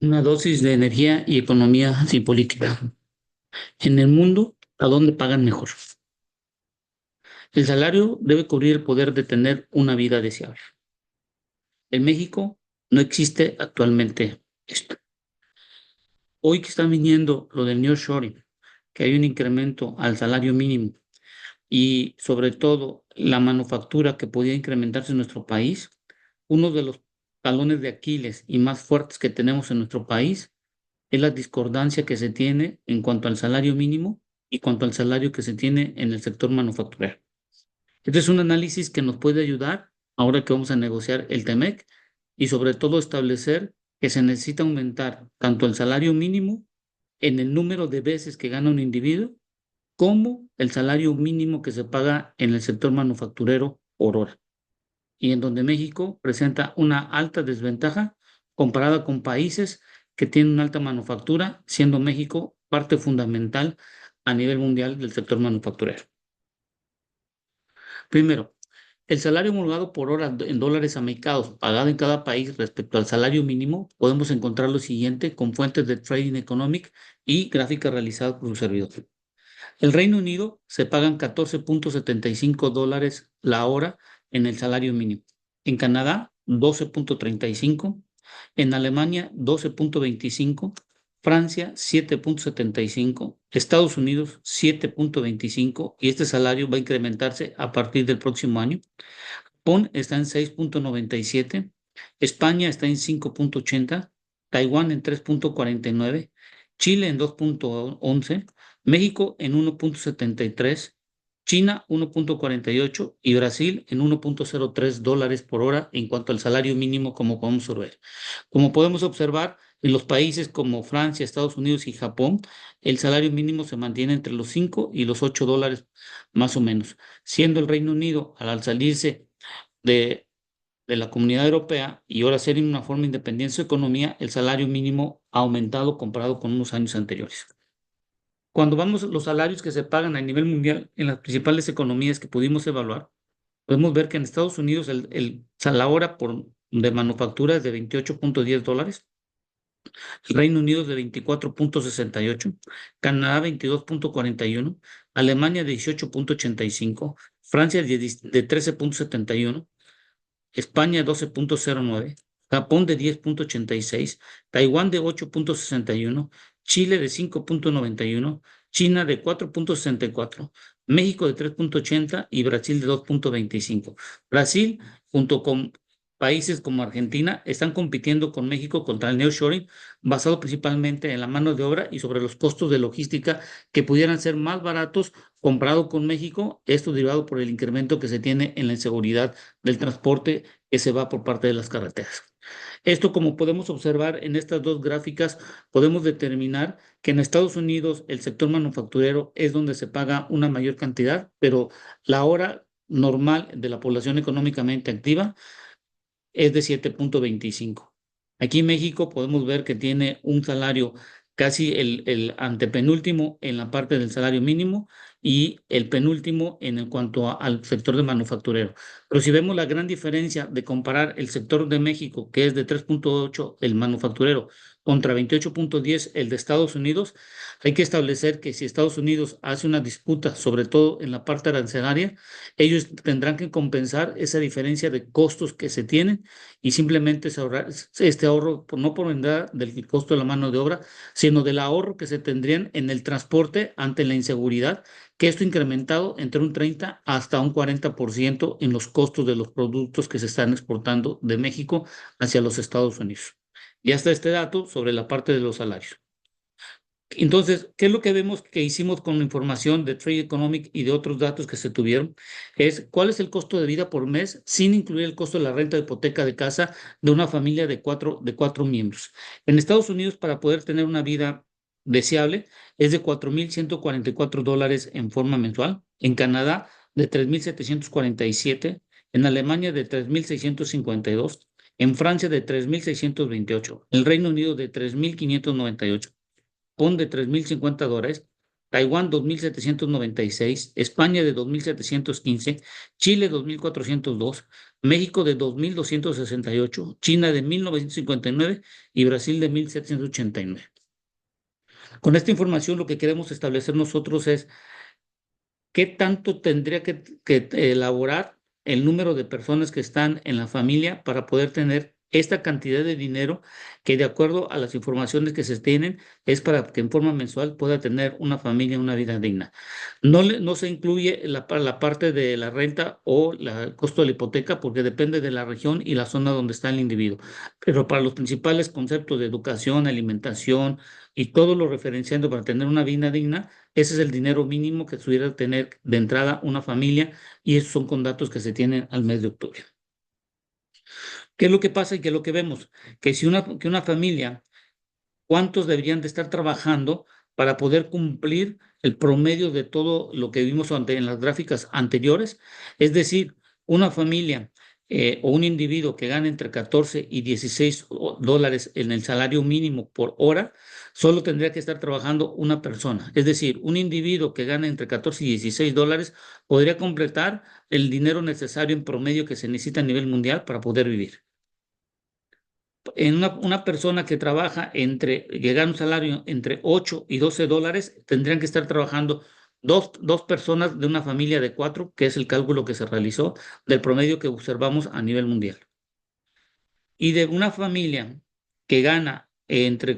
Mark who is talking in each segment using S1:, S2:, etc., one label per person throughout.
S1: Una dosis de energía y economía sin política. En el mundo, ¿a dónde pagan mejor? El salario debe cubrir el poder de tener una vida deseable. En México no existe actualmente esto. Hoy que están viniendo lo del nearshoring, que hay un incremento al salario mínimo y sobre todo la manufactura que podía incrementarse en nuestro país, uno de los talones de Aquiles y más fuertes que tenemos en nuestro país es la discordancia que se tiene en cuanto al salario mínimo y cuanto al salario que se tiene en el sector manufacturero. Este es un análisis que nos puede ayudar ahora que vamos a negociar el TEMEC y sobre todo establecer que se necesita aumentar tanto el salario mínimo en el número de veces que gana un individuo como el salario mínimo que se paga en el sector manufacturero por hora, y en donde México presenta una alta desventaja comparada con países que tienen una alta manufactura, siendo México parte fundamental a nivel mundial del sector manufacturero. Primero, el salario homologado por hora en dólares americanos pagado en cada país respecto al salario mínimo, podemos encontrar lo siguiente con fuentes de Trading Economic y gráficas realizadas por un servidor. El Reino Unido se pagan $14.75 la hora en el salario mínimo. En Canadá, 12.35. En Alemania, 12.25. Francia, 7.75. Estados Unidos, 7.25. Y este salario va a incrementarse a partir del próximo año. Japón está en 6.97. España está en 5.80. Taiwán en 3.49. Chile en 2.11. México en 1.73, China 1.48 y Brasil en $1.03 por hora en cuanto al salario mínimo, como podemos ver. Como podemos observar, en los países como Francia, Estados Unidos y Japón, el salario mínimo se mantiene entre los 5 y los $8 más o menos, siendo el Reino Unido, al salirse de, de la Comunidad Europea y ahora ser en una forma independiente de su economía, el salario mínimo ha aumentado comparado con unos años anteriores. Cuando vamos a los salarios que se pagan a nivel mundial en las principales economías que pudimos evaluar, podemos ver que en Estados Unidos la hora de manufactura es de $28.10, el Reino Unido es de 24.68, Canadá 22.41, Alemania 18.85, Francia de 13.71, España 12.09, Japón de 10.86, Taiwán de 8.61, Chile de 5.91, China de 4.64, México de 3.80 y Brasil de 2.25. Brasil, junto con países como Argentina, están compitiendo con México contra el nearshoring, basado principalmente en la mano de obra y sobre los costos de logística que pudieran ser más baratos comparado con México, esto derivado por el incremento que se tiene en la inseguridad del transporte que se va por parte de las carreteras. Esto, como podemos observar en estas dos gráficas, podemos determinar que en Estados Unidos el sector manufacturero es donde se paga una mayor cantidad, pero la hora normal de la población económicamente activa es de 7.25. Aquí en México podemos ver que tiene un salario casi el antepenúltimo en la parte del salario mínimo y el penúltimo en cuanto al sector de manufacturero. Pero si vemos la gran diferencia de comparar el sector de México, que es de 3.8 el manufacturero, contra 28.10 el de Estados Unidos, hay que establecer que si Estados Unidos hace una disputa, sobre todo en la parte arancelaria, ellos tendrán que compensar esa diferencia de costos que se tienen y simplemente es ahorrar este ahorro, no por vender del costo de la mano de obra, sino del ahorro que se tendrían en el transporte ante la inseguridad, que esto incrementado entre un 30 hasta un 40% en los costos de los productos que se están exportando de México hacia los Estados Unidos. Y hasta este dato sobre la parte de los salarios. Entonces, ¿qué es lo que vemos que hicimos con la información de Trade Economic y de otros datos que se tuvieron? Es cuál es el costo de vida por mes sin incluir el costo de la renta de hipoteca de casa de una familia de cuatro miembros. En Estados Unidos, para poder tener una vida deseable, es de $4.144 en forma mensual. En Canadá, de 3.747. En Alemania, de 3.652. En Francia, de 3.628. El Reino Unido, de 3.598. Japón de $3.050, Taiwán 2.796, España de 2.715, Chile 2.402, México de 2.268, China de 1.959 y Brasil de 1.789. Con esta información lo que queremos establecer nosotros es qué tanto tendría que elaborar el número de personas que están en la familia para poder tener esta cantidad de dinero que de acuerdo a las informaciones que se tienen es para que en forma mensual pueda tener una familia una vida digna. No se incluye la parte de la renta o el costo de la hipoteca porque depende de la región y la zona donde está el individuo. Pero para los principales conceptos de educación, alimentación y todo lo referenciando para tener una vida digna, ese es el dinero mínimo que tuviera tener de entrada una familia y esos son con datos que se tienen al mes de octubre. ¿Qué es lo que pasa y qué es lo que vemos? Que una familia, ¿cuántos deberían de estar trabajando para poder cumplir el promedio de todo lo que vimos en las gráficas anteriores? Es decir, una familia o un individuo que gane entre 14 y 16 dólares en el salario mínimo por hora, solo tendría que estar trabajando una persona. Es decir, un individuo que gane entre 14 y 16 dólares podría completar el dinero necesario en promedio que se necesita a nivel mundial para poder vivir. En una persona que trabaja que gana un salario entre 8 y 12 dólares, tendrían que estar trabajando dos personas de una familia de cuatro, que es el cálculo que se realizó del promedio que observamos a nivel mundial. Y de una familia que gana entre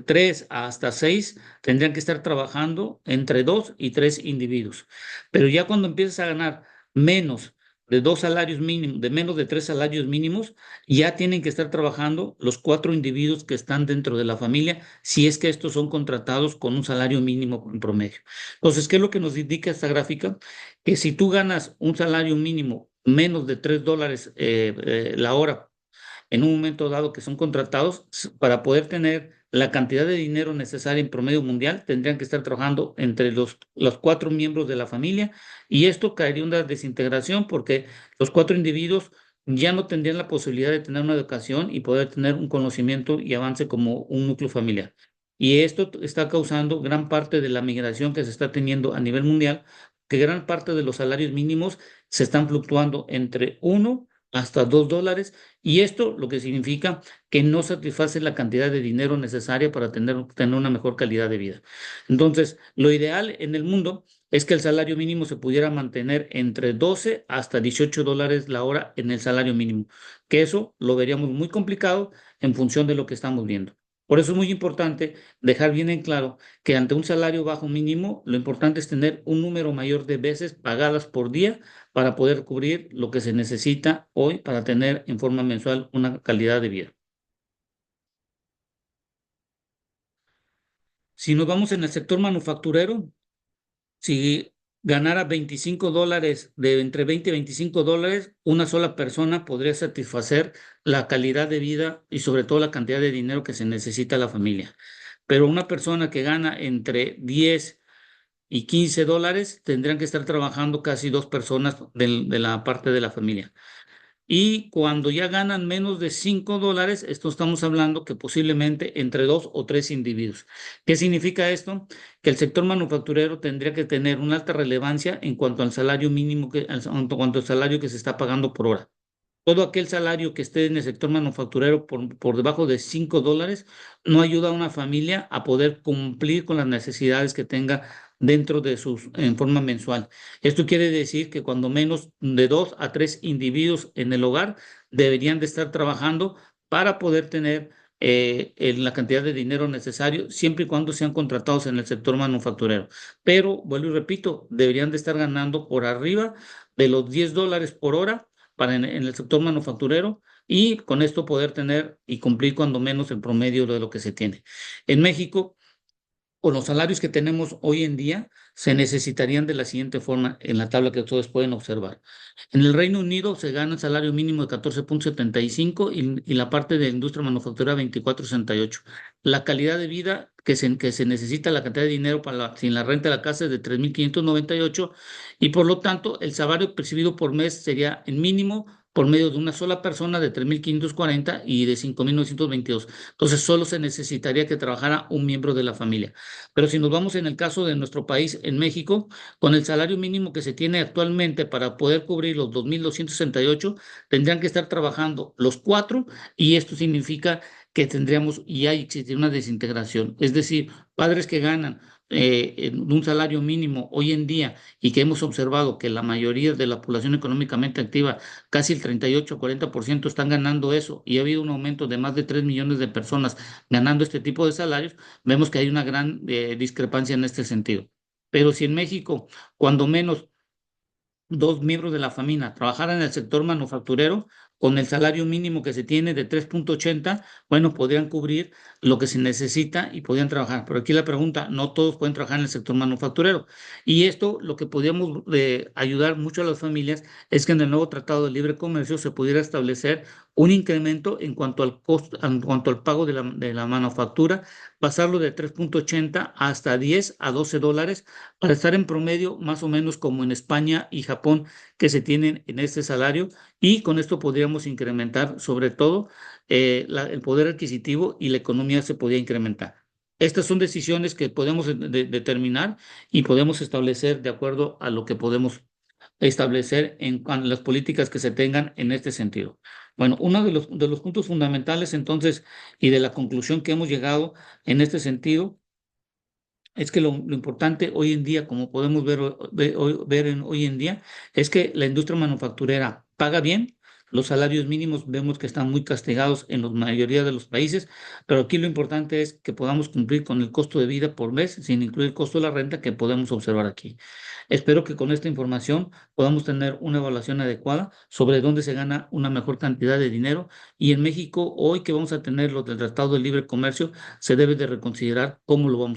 S1: 3 hasta 6, tendrían que estar trabajando entre 2 y 3 individuos. Pero ya cuando empiezas a ganar menos de 2 salarios mínimos, de menos de 3 salarios mínimos, ya tienen que estar trabajando los 4 individuos que están dentro de la familia, si es que estos son contratados con un salario mínimo en promedio. Entonces, ¿qué es lo que nos indica esta gráfica? Que si tú ganas un salario mínimo menos de 3 dólares la hora en un momento dado que son contratados, para poder tener la cantidad de dinero necesaria en promedio mundial, tendrían que estar trabajando entre los 4 miembros de la familia y esto caería en una desintegración porque los 4 individuos ya no tendrían la posibilidad de tener una educación y poder tener un conocimiento y avance como un núcleo familiar. Y esto está causando gran parte de la migración que se está teniendo a nivel mundial, que gran parte de los salarios mínimos se están fluctuando entre 1 hasta 2 dólares y esto lo que significa que no satisface la cantidad de dinero necesaria para tener una mejor calidad de vida. Entonces, lo ideal en el mundo es que el salario mínimo se pudiera mantener entre 12 hasta 18 dólares la hora en el salario mínimo, que eso lo veríamos muy complicado en función de lo que estamos viendo. Por eso es muy importante dejar bien en claro que ante un salario bajo mínimo, lo importante es tener un número mayor de veces pagadas por día para poder cubrir lo que se necesita hoy para tener en forma mensual una calidad de vida. Si nos vamos en el sector manufacturero, si ganara 25 dólares, de entre 20 y 25 dólares, una sola persona podría satisfacer la calidad de vida y sobre todo la cantidad de dinero que se necesita a la familia. Pero una persona que gana entre 10 y 15 dólares tendrían que estar trabajando casi dos personas de la parte de la familia. Y cuando ya ganan menos de 5 dólares, esto estamos hablando que posiblemente entre 2 o 3 individuos. ¿Qué significa esto? Que el sector manufacturero tendría que tener una alta relevancia en cuanto al salario mínimo, en cuanto al salario que se está pagando por hora. Todo aquel salario que esté en el sector manufacturero por debajo de 5 dólares no ayuda a una familia a poder cumplir con las necesidades que tenga dentro de en forma mensual. Esto quiere decir que cuando menos de 2 a 3 individuos en el hogar deberían de estar trabajando para poder tener la cantidad de dinero necesario, siempre y cuando sean contratados en el sector manufacturero. Pero, vuelvo y repito, deberían de estar ganando por arriba de los 10 dólares por hora en el sector manufacturero y con esto poder tener y cumplir cuando menos el promedio de lo que se tiene. En México, con los salarios que tenemos hoy en día, se necesitarían de la siguiente forma en la tabla que ustedes pueden observar. En el Reino Unido se gana el salario mínimo de 14.75 y la parte de industria manufacturera 24.68. La calidad de vida que se necesita, la cantidad de dinero sin la renta de la casa es de 3.598 y por lo tanto el salario percibido por mes sería en mínimo por medio de una sola persona de 3.540 y de 5.922. Entonces, solo se necesitaría que trabajara un miembro de la familia. Pero si nos vamos en el caso de nuestro país, en México, con el salario mínimo que se tiene actualmente para poder cubrir los 2.268, tendrían que estar trabajando los cuatro y esto significa que tendríamos y hay existe una desintegración. Es decir, padres que ganan un salario mínimo hoy en día y que hemos observado que la mayoría de la población económicamente activa, casi el 38-40% están ganando eso y ha habido un aumento de más de 3 millones de personas ganando este tipo de salarios, vemos que hay una gran discrepancia en este sentido. Pero si en México, cuando menos dos miembros de la familia trabajaran en el sector manufacturero, con el salario mínimo que se tiene de 3.80, bueno, podrían cubrir lo que se necesita y podrían trabajar. Pero aquí la pregunta, no todos pueden trabajar en el sector manufacturero. Y esto, lo que podríamos ayudar mucho a las familias es que en el nuevo Tratado de Libre Comercio se pudiera establecer un incremento en cuanto al costo, en cuanto al pago de la manufactura, pasarlo de 3.80 hasta 10 a 12 dólares para estar en promedio más o menos como en España y Japón que se tienen en este salario y con esto podríamos incrementar sobre todo el poder adquisitivo y la economía se podría incrementar. Estas son decisiones que podemos determinar y podemos establecer de acuerdo a lo que podemos establecer en las políticas que se tengan en este sentido. Bueno, uno de los puntos fundamentales entonces y de la conclusión que hemos llegado en este sentido es que lo importante hoy en día, como podemos ver hoy en día, es que la industria manufacturera paga bien. Los salarios mínimos vemos que están muy castigados en la mayoría de los países, pero aquí lo importante es que podamos cumplir con el costo de vida por mes, sin incluir el costo de la renta que podemos observar aquí. Espero que con esta información podamos tener una evaluación adecuada sobre dónde se gana una mejor cantidad de dinero y en México, hoy que vamos a tener lo del Tratado de Libre Comercio, se debe de reconsiderar cómo lo vamos a hacer.